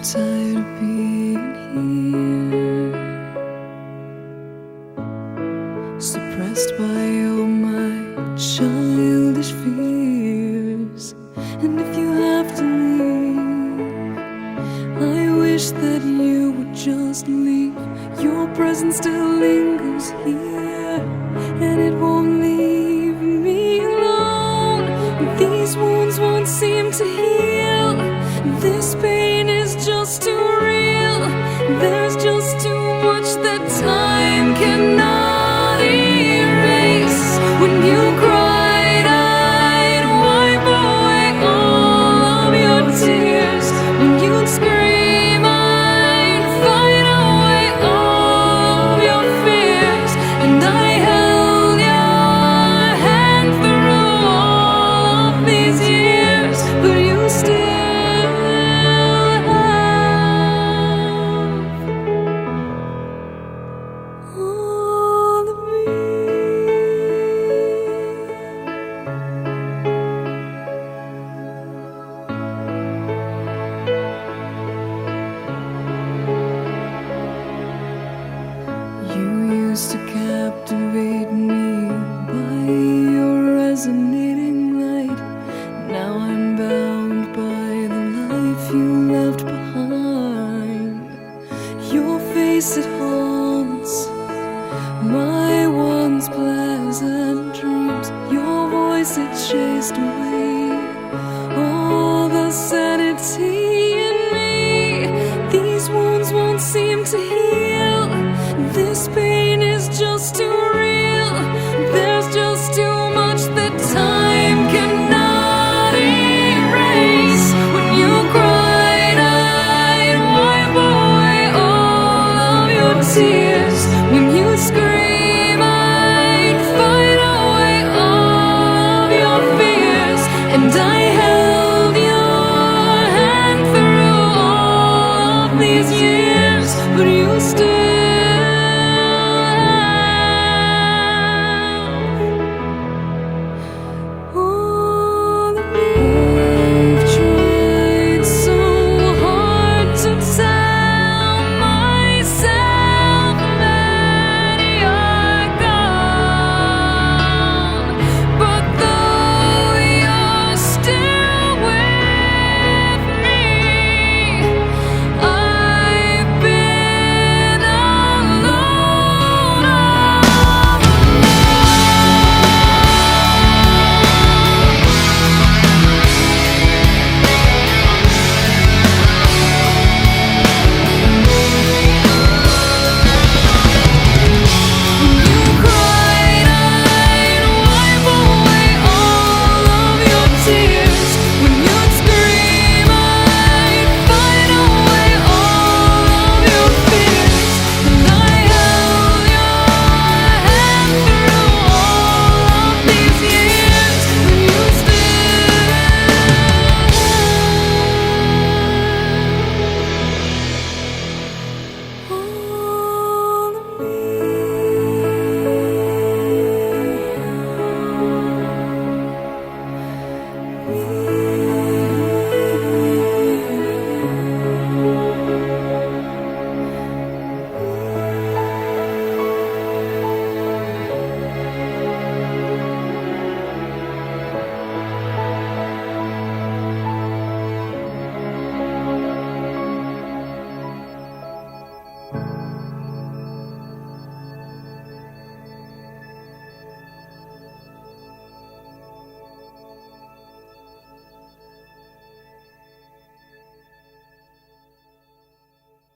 tired of being here, suppressed by all my childish fears. And if you have to leave, I wish that you would just leave. Your presence still lingers here, and it won't leave me alone. These wounds won't seem to heal. This pain is just too real. There's just too much that time cannot erase. When you cried, I'd wipe away all of your tears. When you'd scream, I'd fight away all of your fears. And I held your hand through all of these years, but you still all of me. You used to captivate me by your resonating light. Now I'm bound by the life you left behind. Your face, it haunts my once pleasant dreams. Your voice, it chased away all the sanity in me. These wounds won't seem to heal. This pain is just too real. There's just too much that time cannot erase. When you cried, I'd wipe away all of your tears. When you scream, I'd fight away all of your fears. And I held your hand through all of these years, but you still